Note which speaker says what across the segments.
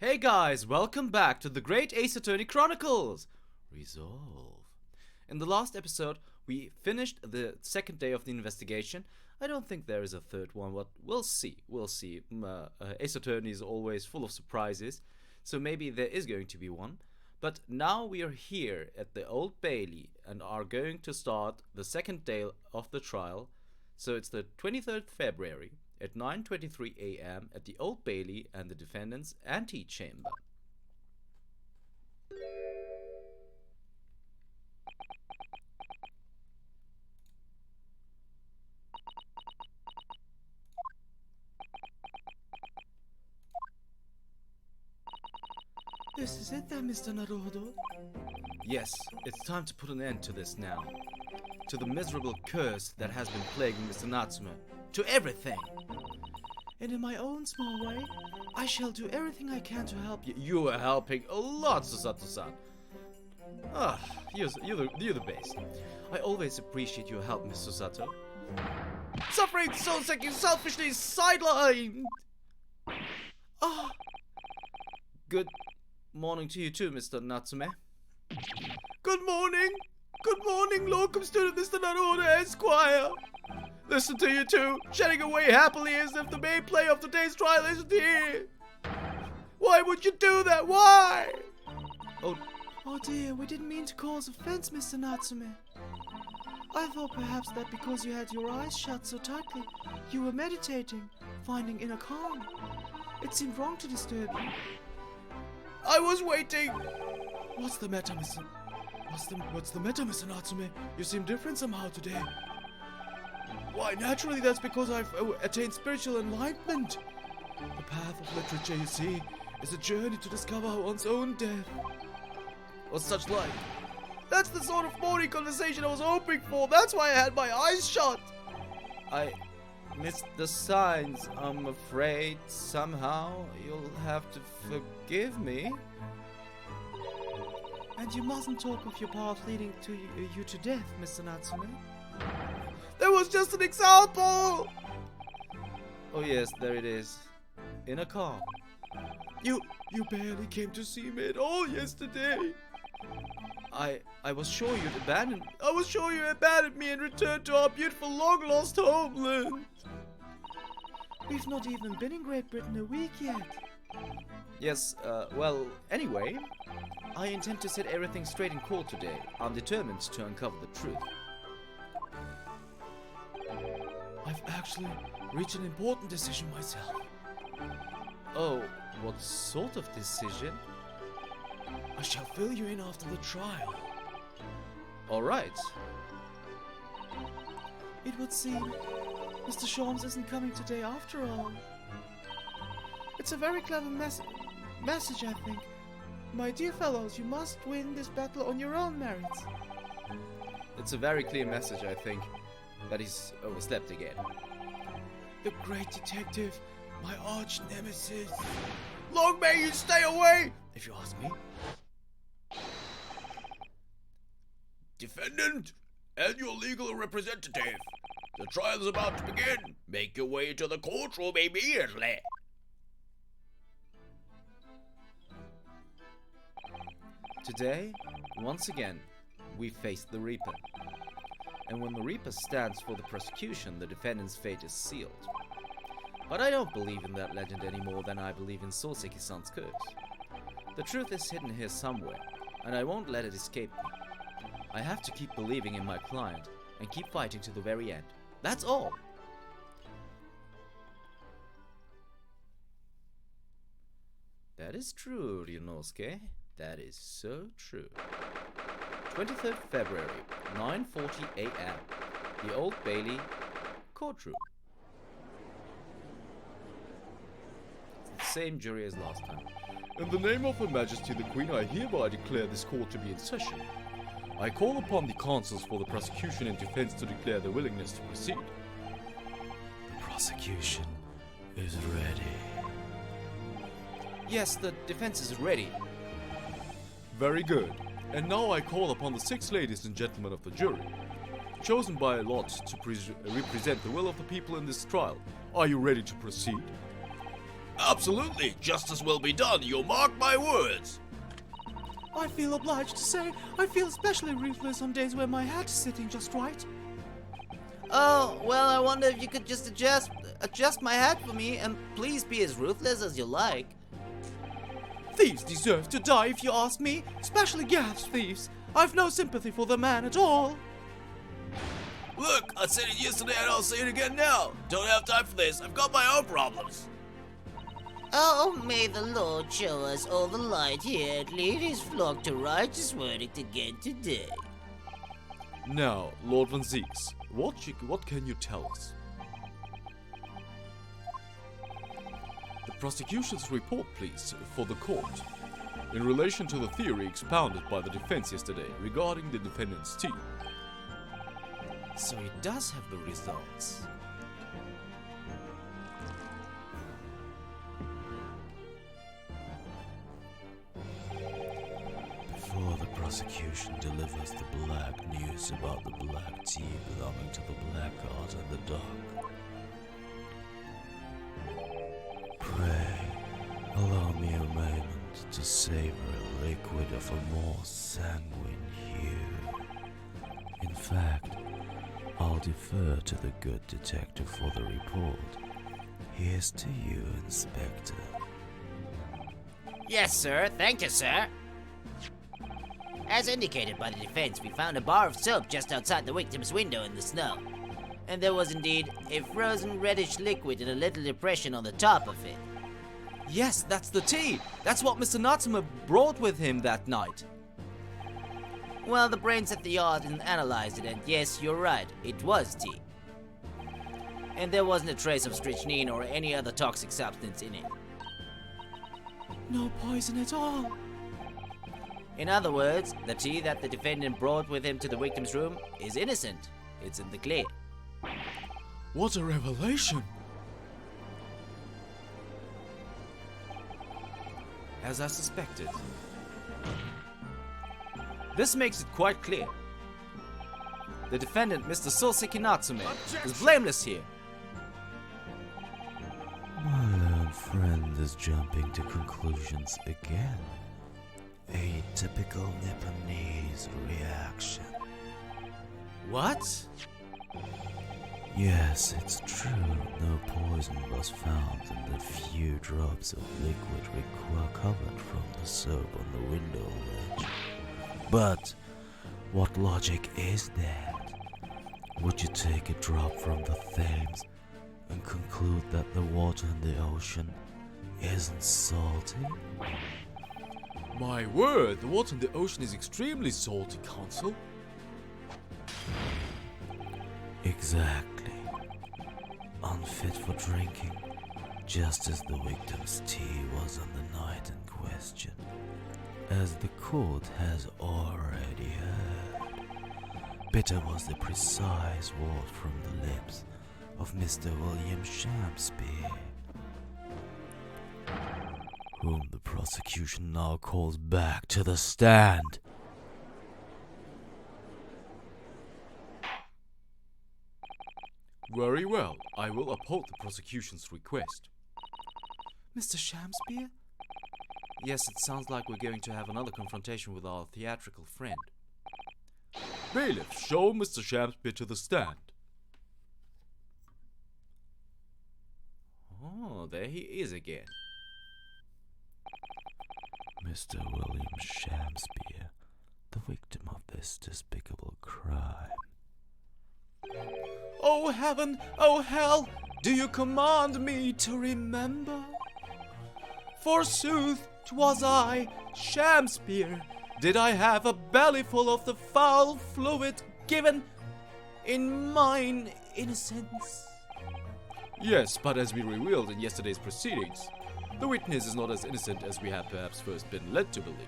Speaker 1: Hey guys, welcome back to the Great Ace Attorney Chronicles! Resolve. In the last episode, we finished the second day of the investigation. I don't think there is a third one, but we'll see. Ace Attorney is always full of surprises, so maybe there is going to be one. But now we are here at the Old Bailey and are going to start the second day of the trial. So it's the 23rd February at 9:23 a.m. at the Old Bailey and the defendant's antechamber.
Speaker 2: This is it then, Mr. Naruhodo?
Speaker 1: Yes, it's time to put an end to this now. To the miserable curse that has been plaguing Mr. Natsume. To everything!
Speaker 2: And in my own small way, I shall do everything I can to help you.
Speaker 1: You are helping a lot, Susato-san. You're the best. I always appreciate your help, Miss Susato. Suffering Soseki selfishly sidelined! Good morning to you too, Mr. Natsume.
Speaker 2: Good morning! Good morning, locum student Mr. Naruhodo Esquire! Listen to you two, chatting away happily as if the main play of today's trial isn't here! Why would you do that? Why? Oh dear, we didn't mean to cause offense, Mr. Natsume. I thought perhaps that because you had your eyes shut so tightly, you were meditating, finding inner calm. It seemed wrong to disturb you. I was waiting! What's the matter, Mr. Natsume? You seem different somehow today. Why, naturally that's because I've attained spiritual enlightenment. The path of literature, you see, is a journey to discover one's own death. Or such like. That's the sort of morning conversation I was hoping for. That's why I had my eyes shut.
Speaker 1: I missed the signs, I'm afraid. Somehow you'll have to forgive me.
Speaker 2: And you mustn't talk of your path leading to you to death, Mr. Natsume. That was just an example!
Speaker 1: Oh yes, there it is. In a car.
Speaker 2: You barely came to see me at all yesterday.
Speaker 1: I was sure you'd abandon.
Speaker 2: I was sure you abandoned me and returned to our beautiful long-lost homeland. We've not even been in Great Britain a week yet.
Speaker 1: Yes, well, anyway, I intend to set everything straight in court today. I'm determined to uncover the truth.
Speaker 2: I've actually reached an important decision myself.
Speaker 1: Oh, what sort of decision?
Speaker 2: I shall fill you in after the trial.
Speaker 1: Alright.
Speaker 2: It would seem Mr. Sholmes isn't coming today after all. It's a very clever message, I think. My dear fellows, you must win this battle on your own merits.
Speaker 1: It's a very clear message, I think, that he's overslept again.
Speaker 2: The great detective, my arch nemesis. Long may you stay away, if you ask me.
Speaker 3: Defendant and your legal representative. The trial is about to begin. Make your way to the courtroom immediately.
Speaker 1: Today, once again, we face the Reaper. And when the Reaper stands for the prosecution, the defendant's fate is sealed. But I don't believe in that legend any more than I believe in Soseki-san's curse. The truth is hidden here somewhere, and I won't let it escape me. I have to keep believing in my client, and keep fighting to the very end. That's all! That is true, Ryunosuke. That is so true. 23rd February, 9:40 a.m. The Old Bailey courtroom. It's the same jury as last time.
Speaker 4: In the name of Her Majesty the Queen, I hereby declare this court to be in session. I call upon the counsels for the prosecution and defense to declare their willingness to proceed.
Speaker 3: The prosecution is ready.
Speaker 1: Yes, the defense is ready.
Speaker 4: Very good. And now I call upon the 6 ladies and gentlemen of the jury, chosen by a lot to represent the will of the people in this trial. Are you ready to proceed?
Speaker 3: Absolutely, justice will be done, you'll mark my words.
Speaker 2: I feel obliged to say, I feel especially ruthless on days where my hat is sitting just right.
Speaker 1: Oh, well, I wonder if you could just adjust my hat for me and please be as ruthless as you like.
Speaker 2: Thieves deserve to die if you ask me, especially gas thieves. I've no sympathy for the man at all.
Speaker 3: Look, I said it yesterday and I'll say it again now. Don't have time for this, I've got my own problems.
Speaker 5: Oh, may the Lord show us all the light here and lead his flock to righteous verdict again today.
Speaker 4: Now, Lord Van Zeeks, what can you tell us? The prosecution's report, please, for the court, in relation to the theory expounded by the defense yesterday regarding the defendant's tea.
Speaker 1: So he does have the results.
Speaker 6: Before the prosecution delivers the black news about the black tea belonging to the black art and the dark, pray, allow me a moment to savor a liquid of a more sanguine hue. In fact, I'll defer to the good detective for the report. Here's to you, Inspector.
Speaker 5: Yes, sir. Thank you, sir. As indicated by the defense, we found a bar of soap just outside the victim's window in the snow. And there was indeed a frozen reddish liquid in a little depression on the top of it.
Speaker 1: Yes, that's the tea. That's what Mr. Natsume brought with him that night.
Speaker 5: Well, the brains at the yard and analyzed it, and yes, you're right, it was tea. And there wasn't a trace of strychnine or any other toxic substance in it.
Speaker 2: No poison at all.
Speaker 5: In other words, the tea that the defendant brought with him to the victim's room is innocent. It's in the clear.
Speaker 4: What a revelation!
Speaker 1: As I suspected. This makes it quite clear. The defendant, Mr. Soseki Natsume, is blameless here.
Speaker 6: My learned friend is jumping to conclusions again. A typical Nipponese reaction.
Speaker 1: What?
Speaker 6: Yes, it's true. No poison was found in the few drops of liquid recovered from the soap on the window ledge. But what logic is that? Would you take a drop from the Thames and conclude that the water in the ocean isn't salty?
Speaker 4: My word, the water in the ocean is extremely salty, Counsel.
Speaker 6: Exactly. Unfit for drinking, just as the victim's tea was on the night in question. As the court has already heard, bitter was the precise word from the lips of Mr. William Shakespeare, whom the prosecution now calls back to the stand.
Speaker 4: Very well, I will uphold the prosecution's request.
Speaker 1: Mr. Shakespeare? Yes, it sounds like we're going to have another confrontation with our theatrical friend.
Speaker 4: Bailiff, show Mr. Shakespeare to the stand.
Speaker 1: Oh, there he is again.
Speaker 6: Mr. William Shakespeare, the victim of this despicable crime.
Speaker 2: Oh heaven, oh hell, do you command me to remember? Forsooth, 'twas I, Shakespeare, did I have a bellyful of the foul fluid given in mine innocence.
Speaker 4: Yes, but as we revealed in yesterday's proceedings, the witness is not as innocent as we had perhaps first been led to believe.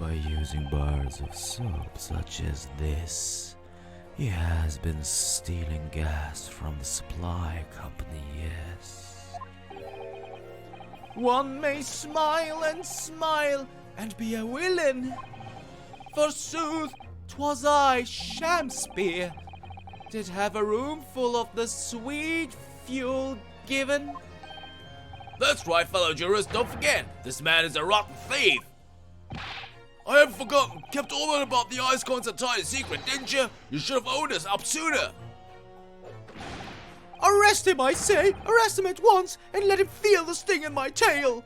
Speaker 6: By using bars of soap such as this, he has been stealing gas from the supply company, yes.
Speaker 2: One may smile and be a villain. Forsooth, 'twas I, Shakespeare, did have a room full of the sweet fuel given
Speaker 3: That's right, fellow jurors, don't forget, this man is a rotten thief. I haven't forgotten, kept all that about the ice coins a tight secret, didn't you? You should have owned us up sooner.
Speaker 2: Arrest him, I say! Arrest him at once and let him feel the sting in my tail!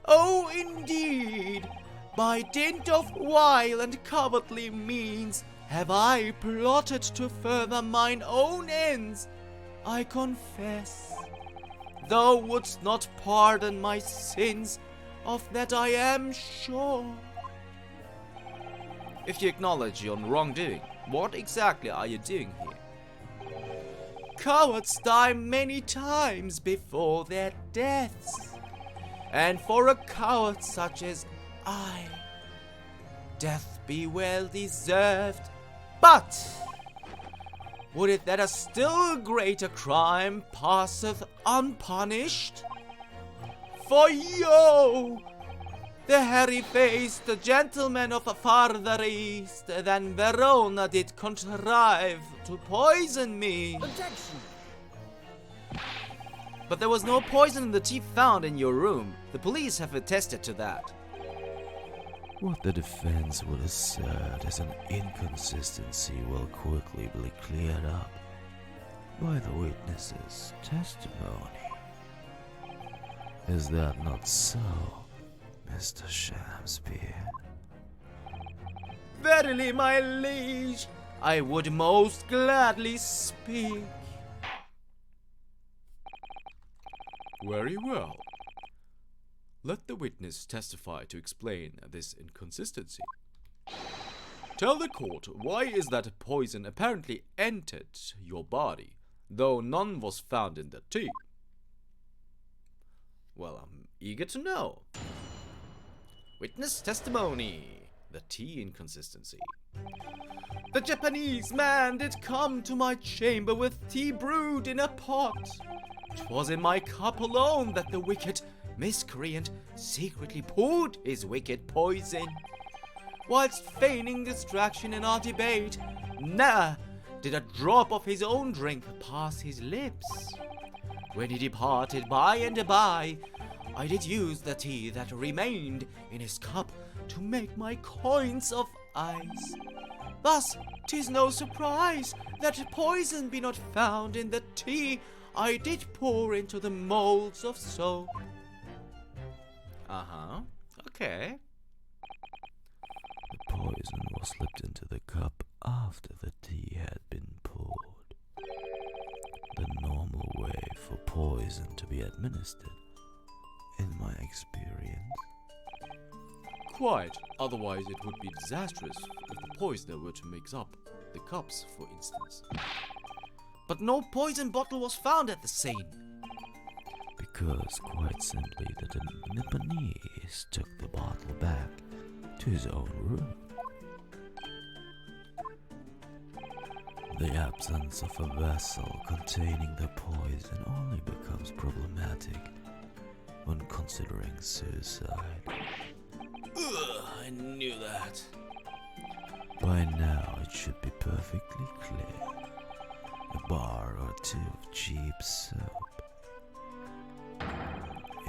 Speaker 2: Oh, indeed! By dint of vile and cowardly means have I plotted to further mine own ends, I confess. Thou wouldst not pardon my sins, of that I am sure.
Speaker 1: If you acknowledge your wrongdoing, what exactly are you doing here?
Speaker 2: Cowards die many times before their deaths. And for a coward such as I, death be well deserved. But would it that a still greater crime passeth unpunished? For yo, the hairy-faced gentleman of a farther east than Verona did contrive to poison me.
Speaker 1: But there was no poison in the tea found in your room. The police have attested to that.
Speaker 6: What the defense would assert as an inconsistency will quickly be cleared up by the witness's testimony. Is that not so, Mr. Shamspeare?
Speaker 2: Verily, my liege, I would most gladly speak.
Speaker 4: Very well. Let the witness testify to explain this inconsistency. Tell the court, why is that poison apparently entered your body, though none was found in the tea?
Speaker 1: Well, I'm eager to know. Witness testimony. The tea inconsistency.
Speaker 2: The Japanese man did come to my chamber with tea brewed in a pot. 'Twas in my cup alone that the wicked miscreant secretly poured his wicked poison. Whilst feigning distraction in our debate, ne'er did a drop of his own drink pass his lips. When he departed by and by, I did use the tea that remained in his cup to make my coins of ice. Thus, 'tis no surprise that poison be not found in the tea I did pour into the molds of soap.
Speaker 1: Okay.
Speaker 6: The poison was slipped into the cup after the tea had been poured. The normal way for poison to be administered, in my experience.
Speaker 4: Quite, otherwise it would be disastrous if the poisoner were to mix up the cups, for instance.
Speaker 1: But no poison bottle was found at the scene.
Speaker 6: Because quite simply the Nipponese took the bottle back to his own room. The absence of a vessel containing the poison only becomes problematic when considering suicide.
Speaker 3: I knew that.
Speaker 6: By now it should be perfectly clear. A bar or two of cheap soap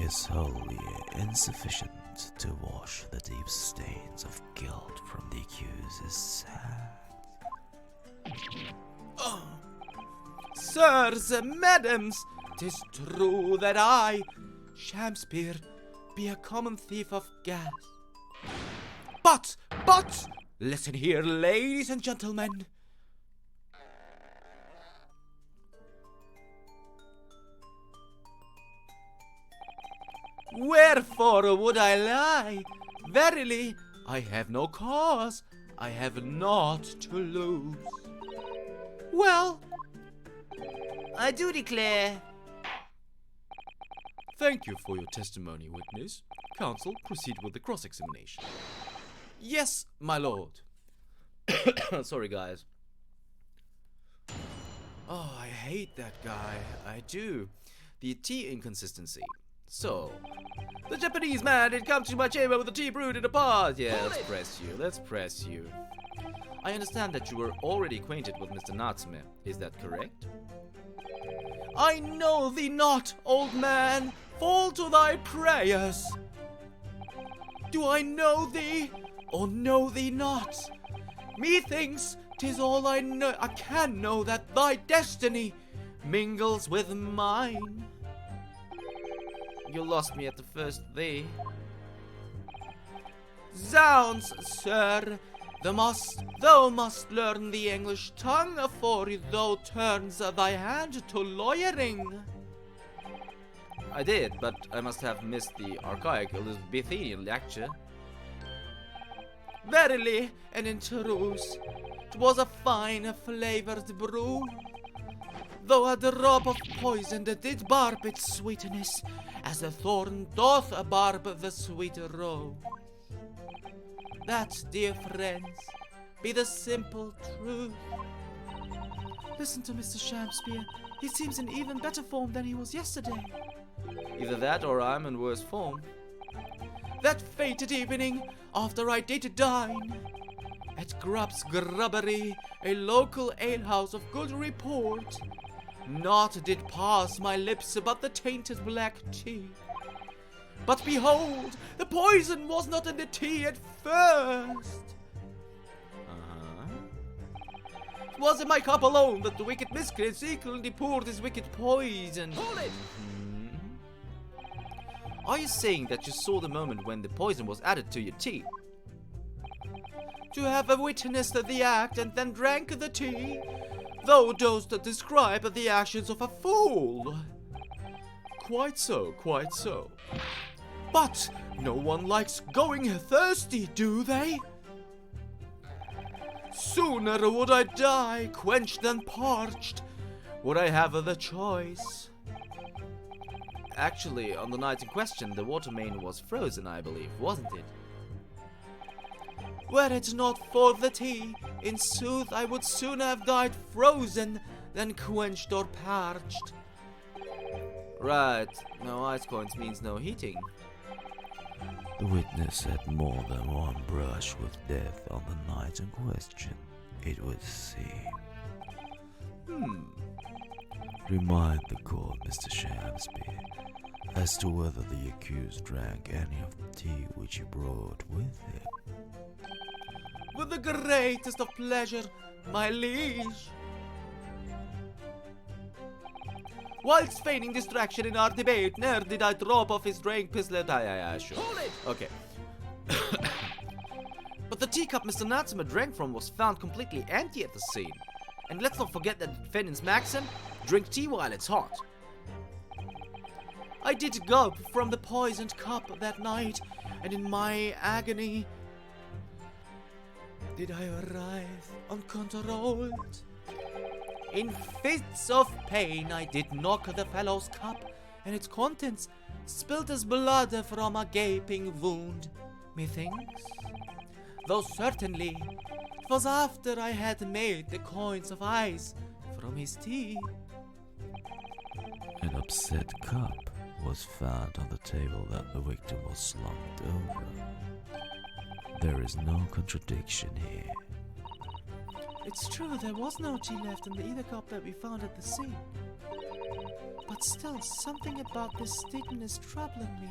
Speaker 6: is wholly insufficient to wash the deep stains of guilt from the accuser's hands.
Speaker 2: Sirs, madams, 'tis true that I, Shamspeare, be a common thief of gas. But, listen here, ladies and gentlemen. Wherefore would I lie? Verily, I have no cause, I have naught to lose. Well,
Speaker 5: I do declare.
Speaker 4: Thank you for your testimony, witness. Counsel, proceed with the cross-examination.
Speaker 1: Yes, my lord. Sorry, guys. Oh, I hate that guy. I do. The tea inconsistency. So, the Japanese man did come to my chamber with the tea brewed in a pot. Yeah, let's press you. I understand that you were already acquainted with Mr. Natsume. Is that correct?
Speaker 2: I know thee not, old man, fall to thy prayers. Do I know thee, or know thee not? Methinks 'tis all I can know that thy destiny mingles with mine.
Speaker 1: You lost me at the first thee.
Speaker 2: Zounds, sir, thou must learn the English tongue afore thou turns thy hand to lawyering.
Speaker 1: I did, but I must have missed the archaic Elizabethan lecture.
Speaker 2: Verily, and in truth, 'twas a fine flavoured brew, though a drop of poison did barb its sweetness, as the thorn doth barb the sweet rose. That, dear friends, be the simple truth.
Speaker 7: Listen to Mr. Shakespeare. He seems in even better form than he was yesterday.
Speaker 1: Either that or I'm in worse form.
Speaker 2: That fated evening, after I did dine, at Grubb's Grubbery, a local alehouse of good report, naught did pass my lips but the tainted black tea. But behold, the poison was not in the tea at first. It was in my cup alone that the wicked miscreant secretly poured his wicked poison. Hold it!
Speaker 1: Are you saying that you saw the moment when the poison was added to your tea?
Speaker 2: To have witnessed the act and then drank the tea, thou dost describe the actions of a fool.
Speaker 4: Quite so, quite so.
Speaker 2: But no one likes going thirsty, do they? Sooner would I die quenched than parched, would I have the choice.
Speaker 1: Actually, on the night in question, the water main was frozen, I believe, wasn't it?
Speaker 2: Were it not for the tea, in sooth I would sooner have died frozen than quenched or parched.
Speaker 1: Right, no ice coins means no heating.
Speaker 6: The witness had more than one brush with death on the night in question, it would seem. Remind the court, Mr. Shakespeare, as to whether the accused drank any of the tea which he brought with him.
Speaker 2: With the greatest of pleasure, my liege. Whilst feigning distraction in our debate, ne'er did I drop off his drink pistlet.
Speaker 1: Sure.
Speaker 2: Hold it!
Speaker 1: Okay. But the teacup Mr. Natsuma drank from was found completely empty at the scene. And let's not forget that the defendant's maxim, drink tea while it's hot.
Speaker 2: I did gulp from the poisoned cup that night, and in my agony did I writhe uncontrolled. In fits of pain I did knock the fellow's cup, and its contents spilt as blood from a gaping wound, methinks. Though certainly 'twas after I had made the coins of ice from his tea.
Speaker 6: An upset cup was found on the table that the victim was slumped over. There is no contradiction here.
Speaker 7: It's true, there was no tea left in either cup that we found at the scene. But still, something about this statement is troubling me.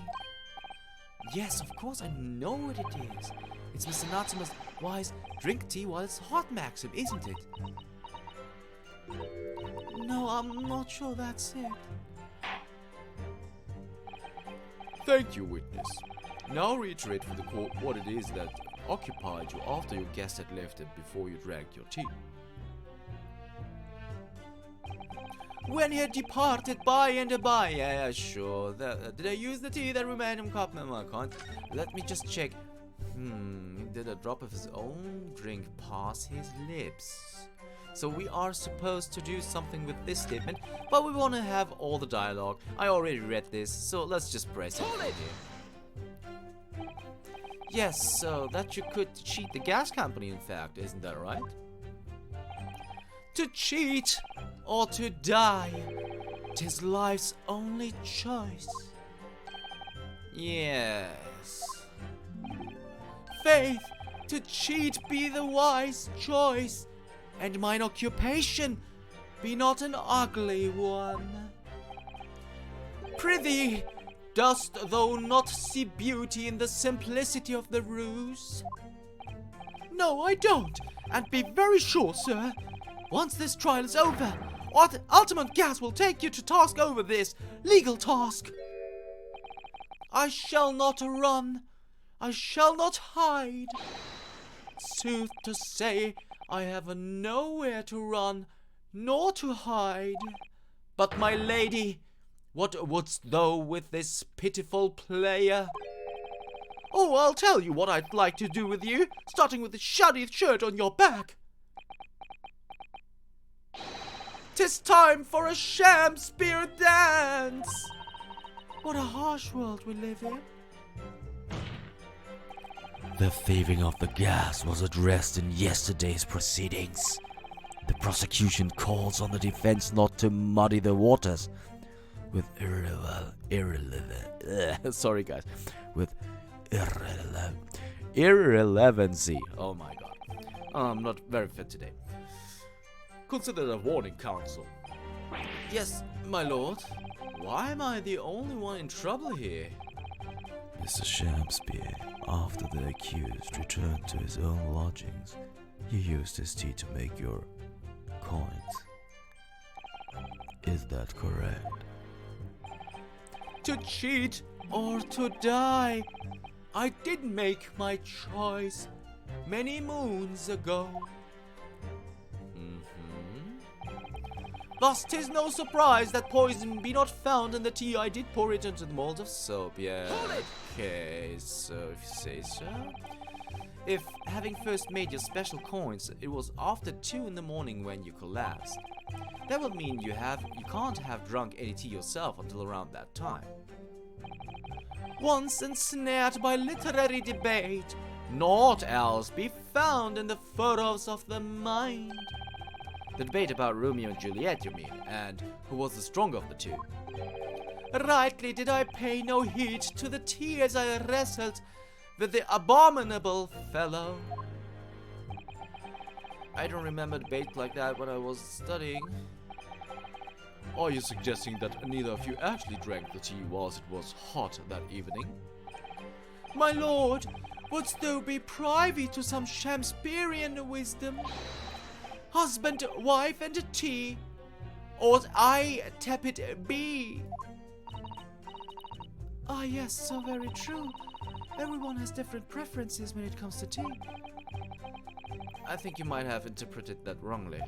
Speaker 2: Yes, of course, I know what it is. It's Mr. Natsuma's wise drink tea while it's hot maxim, isn't it?
Speaker 7: No, I'm not sure that's it.
Speaker 4: Thank you, witness. Now reiterate for the court what it is that occupied you after your guest had left and before you drank your tea.
Speaker 2: When he had departed by and by. Yeah, sure. Did I use the tea that remained in cup? No, I can't. Let me just check. Did a drop of his own drink pass his lips? So we are supposed to do something with this statement, but we want to have all the dialogue. I already read this, so let's just press it. Yes, so that you could cheat the gas company, in fact, isn't that right? To cheat or to die, 'tis life's only choice. Yes. Faith, to cheat be the wise choice, and mine occupation be not an ugly one. Prithee,
Speaker 1: Dost thou not see beauty in the simplicity of the ruse?
Speaker 2: No, I don't. And be very sure, sir, once this trial is over, Ultimate Gas will take you to task over this legal task.
Speaker 1: I shall not run. I shall not hide. Sooth to say, I have nowhere to run, nor to hide. But my lady, what wouldst thou with this pitiful player?
Speaker 2: Oh, I'll tell you what I'd like to do with you, starting with the shoddy shirt on your back. 'Tis time for a sham spear dance.
Speaker 7: What a harsh world we live in.
Speaker 6: The thieving of the gas was addressed in yesterday's proceedings. The prosecution calls on the defense not to muddy the waters with irrelevancy.
Speaker 1: Oh my god. I'm not very fit today.
Speaker 4: Consider it a warning, counsel.
Speaker 1: Yes, my lord. Why am I the only one in trouble here?
Speaker 6: Mr. Shakespeare, after the accused returned to his own lodgings, you used his tea to make your coins. Is that correct?
Speaker 2: To cheat or to die, I did make my choice many moons ago. Thus 'tis no surprise that poison be not found in the tea. I did pour it into the mold of soap, yeah.
Speaker 1: Okay, so if you say so. If, having first made your special coins, it was after 2 in the morning when you collapsed, that would mean you can't have drunk any tea yourself until around that time.
Speaker 2: Once ensnared by literary debate, naught else be found in the furrows of the mind.
Speaker 1: The debate about Romeo and Juliet, you mean, and who was the stronger of the two?
Speaker 2: Rightly did I pay no heed to the tears I wrestled with the abominable fellow.
Speaker 1: I don't remember debates like that when I was studying.
Speaker 4: Are you suggesting that neither of you actually drank the tea whilst it was hot that evening?
Speaker 2: My lord, wouldst thou be privy to some Shakespearean wisdom? Husband, wife, and tea, ought I tepid be?
Speaker 7: Ah yes, so very true. Everyone has different preferences when it comes to tea.
Speaker 1: I think you might have interpreted that wrongly.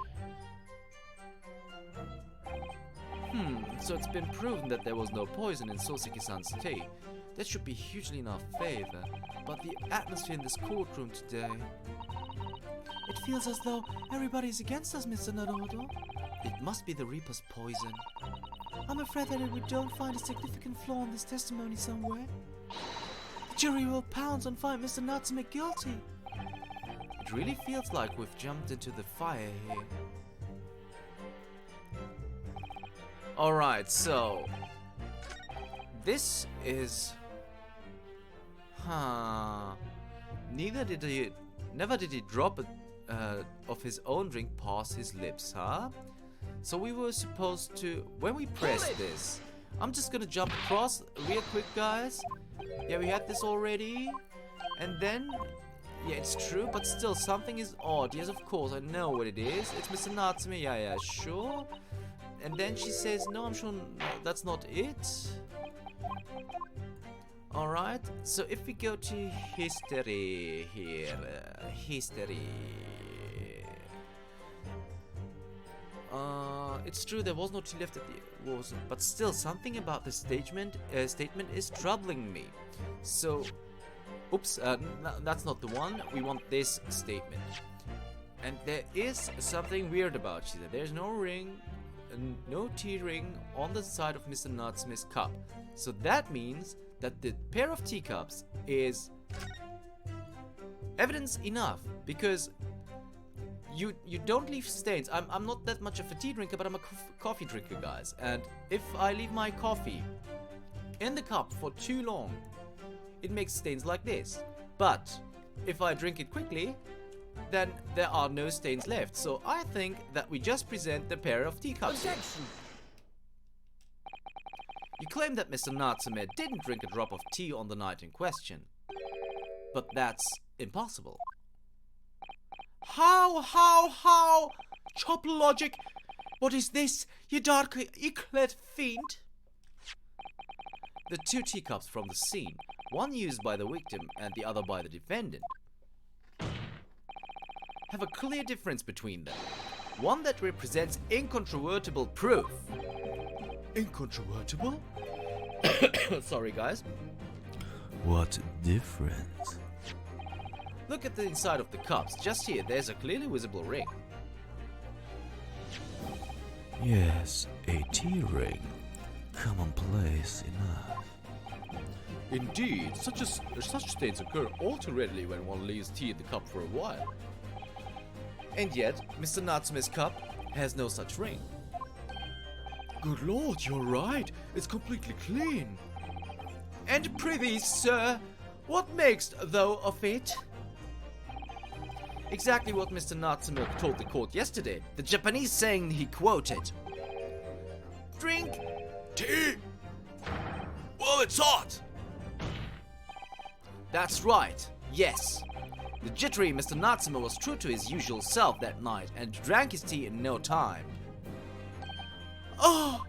Speaker 1: So it's been proven that there was no poison in Soseki-san's tea. That should be hugely in our favor. But the atmosphere in this courtroom today...
Speaker 7: It feels as though everybody's against us, Mr. Naruto.
Speaker 1: It must be the Reaper's poison.
Speaker 7: I'm afraid that if we don't find a significant flaw in this testimony somewhere, the jury will pounce and find Mr. Natsume guilty.
Speaker 1: It really feels like we've jumped into the fire here. Alright, so... This is... Never did he drop of his own drink past his lips, huh? So we were supposed to... When we press this... I'm just gonna jump across real quick, guys. Yeah, we had this already. And then... Yeah, it's true, but still, something is odd. Yes, of course, I know what it is. It's Mr. Natsume, yeah, sure. And then she says, no, I'm sure that's not it. Alright, so if we go to history here, history. It's true, there was no tea left at the was, but still, something about the statement is troubling me. So, oops, that's not the one. We want this statement. And there is something weird about it. There's no ring, no tea ring on the side of Mr. Natsume's cup. So that means that the pair of teacups is evidence enough, because you don't leave stains. I'm not that much of a tea drinker, but I'm a coffee drinker, guys. And if I leave my coffee in the cup for too long, it makes stains like this. But if I drink it quickly, then there are no stains left. So I think that we just present the pair of teacups.
Speaker 5: Objection!
Speaker 1: You claim that Mr. Natsume didn't drink a drop of tea on the night in question. But that's impossible.
Speaker 7: How? Chop logic. What is this, you dark eclat fiend?
Speaker 1: The two teacups from the scene, one used by the victim and the other by the defendant, have a clear difference between them. One that represents incontrovertible proof.
Speaker 2: Incontrovertible?
Speaker 1: Sorry, guys.
Speaker 6: What difference?
Speaker 1: Look at the inside of the cups. Just here, there's a clearly visible ring.
Speaker 6: Yes, a tea ring. Commonplace enough.
Speaker 4: Indeed, such stains occur all too readily when one leaves tea in the cup for a while.
Speaker 1: And yet, Mr. Natsume's cup has no such ring.
Speaker 2: Good lord, you're right. It's completely clean.
Speaker 7: And prithee, sir, what makest thou of it?
Speaker 1: Exactly what Mr. Natsume told the court yesterday. The Japanese saying he quoted,
Speaker 7: Drink.
Speaker 3: Tea? Well, it's hot.
Speaker 1: That's right, yes. The jittery Mr. Natsume was true to his usual self that night and drank his tea in no time.
Speaker 7: Oh!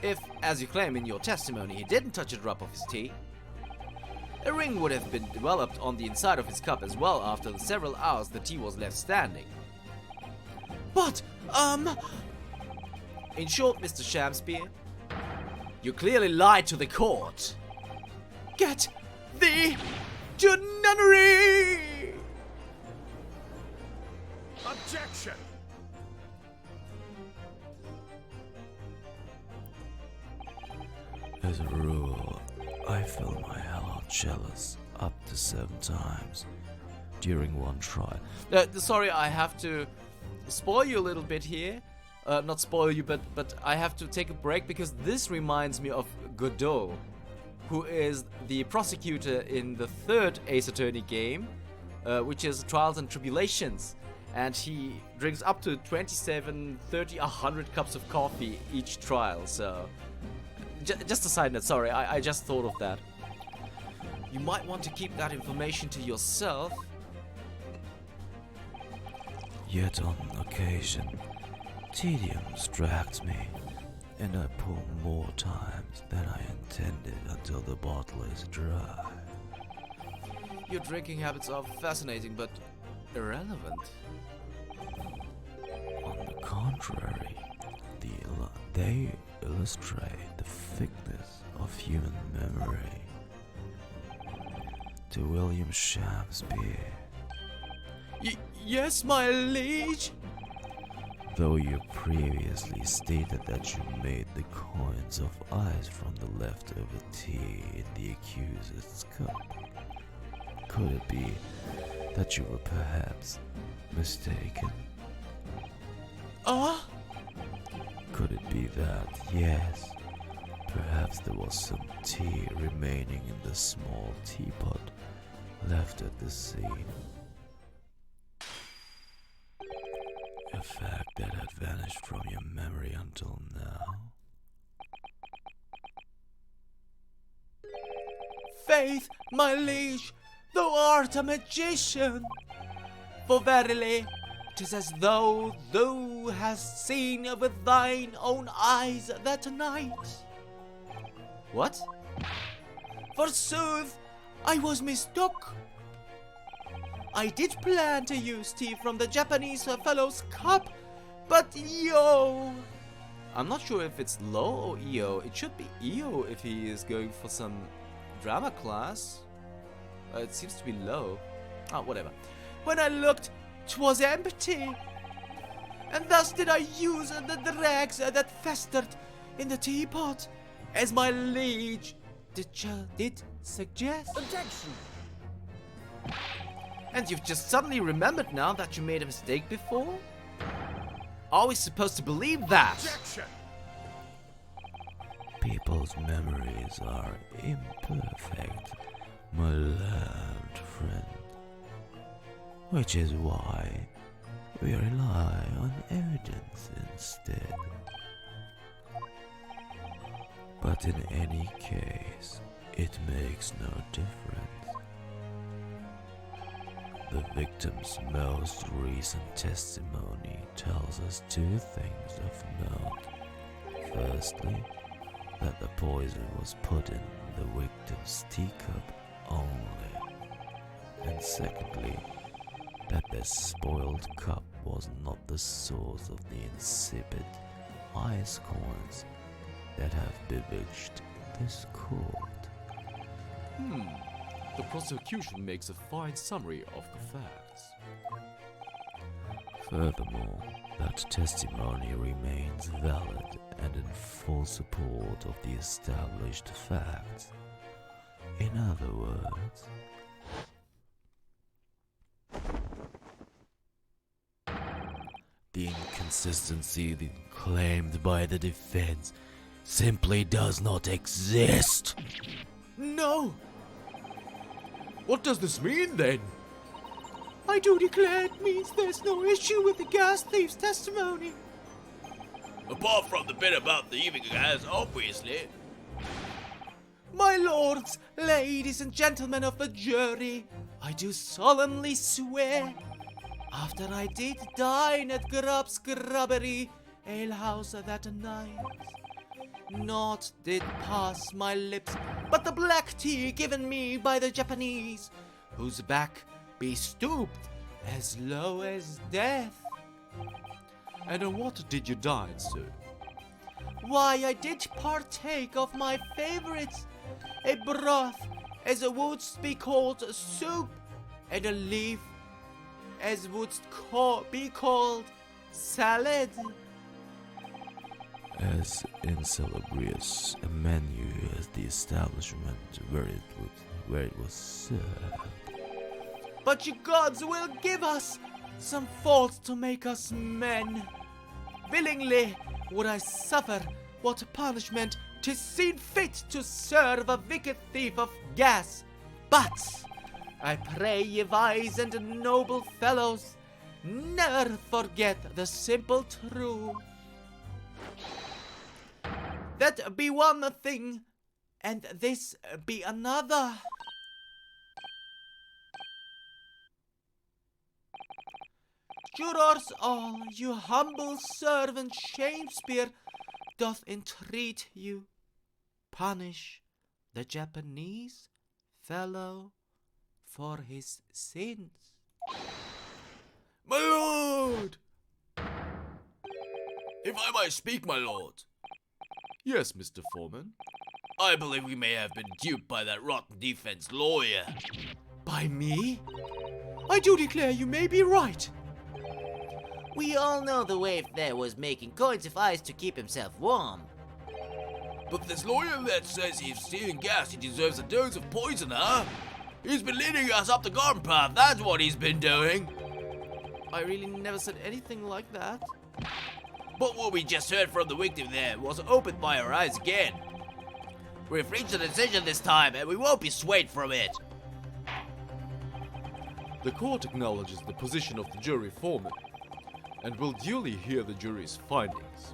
Speaker 1: If, as you claim in your testimony, he didn't touch a drop of his tea, a ring would have been developed on the inside of his cup as well after the several hours the tea was left standing.
Speaker 7: But,
Speaker 1: In short, Mr. Shamspeare, you clearly lied to the court.
Speaker 7: get thee to nunnery!
Speaker 3: Objection!
Speaker 6: As a rule, I fill my hell out chalice up to 7 times during one trial.
Speaker 1: Sorry, I have to spoil you a little bit here. Not spoil you, but I have to take a break because this reminds me of Godot, who is the prosecutor in the third Ace Attorney game, which is Trials and Tribulations. And he drinks up to 27, 30, 100 cups of coffee each trial, so... just a side note, sorry, I just thought of that. You might want to keep that information to yourself.
Speaker 6: Yet on occasion, tedium distracts me, and I pour more times than I intended until the bottle is dry.
Speaker 1: Your drinking habits are fascinating, but irrelevant.
Speaker 6: On the contrary, they illustrate the thickness of human memory. To William Shakespeare,
Speaker 7: Yes, my liege.
Speaker 6: though you previously stated that you made the coins of ice from the leftover tea in the accused's cup, could it be that you were perhaps mistaken? Could it be that, yes, perhaps there was some tea remaining in the small teapot left at the scene? A fact that had vanished from your memory until now?
Speaker 7: Faith, my liege, thou art a magician. For verily, 'tis as though thou hast seen with thine own eyes that night.
Speaker 1: What?
Speaker 7: Forsooth, I was mistook. I did plan to use tea from the Japanese fellow's cup, but yo!
Speaker 1: I'm not sure if it's Lo or Io. It should be Io if he is going for some drama class. It seems to be Lo. Whatever.
Speaker 7: When I looked, 'twas empty. And thus did I use the dregs that festered in the teapot, as my liege did suggest.
Speaker 3: Objection!
Speaker 1: And you've just suddenly remembered now that you made a mistake before? Are we supposed to believe that?
Speaker 3: Objection!
Speaker 6: People's memories are imperfect, my learned friend. Which is why we rely on evidence instead. But in any case, it makes no difference. The victim's most recent testimony tells us two things of note. Firstly, that the poison was put in the victim's teacup only. And secondly, that the spoiled cup was not the source of the insipid ice coins that have bewitched this court.
Speaker 4: The prosecution makes a fine summary of the facts.
Speaker 6: Furthermore, that testimony remains valid and in full support of the established facts. In other words, the inconsistency claimed by the defense simply does not exist.
Speaker 2: No!
Speaker 4: What does this mean then?
Speaker 2: I do declare it means there's no issue with the gas thief's testimony.
Speaker 3: Apart from the bit about the evening gas, obviously.
Speaker 2: My lords, ladies and gentlemen of the jury, I do solemnly swear, after I did dine at Grubb's Grubbery alehouse that night, naught did pass my lips but the black tea given me by the Japanese, whose back be stooped as low as death.
Speaker 4: And on what did you dine, sir?
Speaker 2: Why, I did partake of my favorites, a broth as wouldst be called soup, and a leaf as wouldst be called salad.
Speaker 6: As insalubrious a menu as the establishment where it was served.
Speaker 2: But you gods will give us some faults to make us men. Willingly would I suffer what punishment 'tis seen fit to serve a wicked thief of gas. But I pray ye wise and noble fellows, never forget the simple truth. That be one thing, and this be another. Jurors all, you humble servant Shakespeare doth entreat you, punish the Japanese fellow for his sins.
Speaker 3: My lord! If I might speak, my lord,
Speaker 4: Yes, Mr. Foreman.
Speaker 3: I believe we may have been duped by that rotten defense lawyer.
Speaker 2: By me? I do declare you may be right.
Speaker 5: We all know the waif there was making coins of ice to keep himself warm.
Speaker 3: But this lawyer that says he's stealing gas, he deserves a dose of poison, huh? He's been leading us up the garden path, that's what he's been doing.
Speaker 2: I really never said anything like that.
Speaker 3: But what we just heard from the victim there was opened by our eyes again. We've reached a decision this time, and we won't be swayed from it.
Speaker 4: The court acknowledges the position of the jury foreman and will duly hear the jury's findings.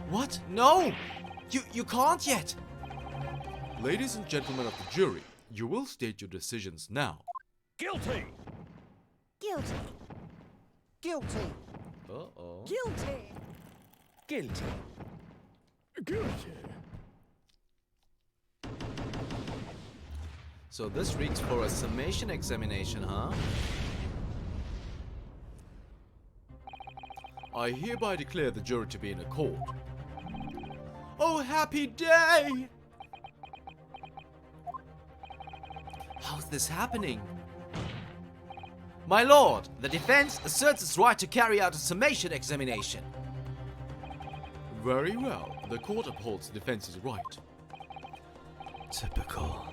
Speaker 2: What? No! You can't yet!
Speaker 4: Ladies and gentlemen of the jury, you will state your decisions now.
Speaker 8: Guilty!
Speaker 9: Guilty. Guilty.
Speaker 4: Uh-oh.
Speaker 9: Guilty.
Speaker 8: Guilty. Guilty.
Speaker 1: So this reeks for a summation examination, huh?
Speaker 4: I hereby declare the jury to be in accord.
Speaker 2: Oh, happy day!
Speaker 1: How's this happening? My lord, the defense asserts its right to carry out a summation examination.
Speaker 4: Very well. The court upholds the defense's right.
Speaker 6: Typical.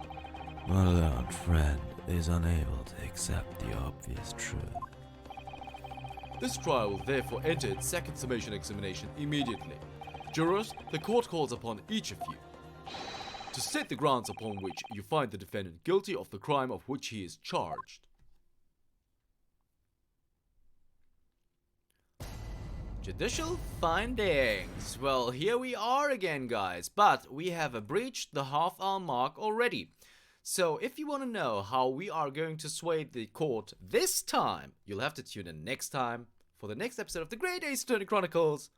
Speaker 6: My learned friend is unable to accept the obvious truth.
Speaker 4: This trial will therefore enter its second summation examination immediately. Jurors, the court calls upon each of you to state the grounds upon which you find the defendant guilty of the crime of which he is charged.
Speaker 1: Judicial findings. Well, here we are again, guys, but we have breached the half-hour mark already. So if you want to know how we are going to sway the court this time, you'll have to tune in next time for the next episode of the Great Ace Attorney Chronicles.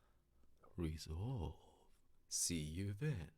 Speaker 1: Resolve. See you then.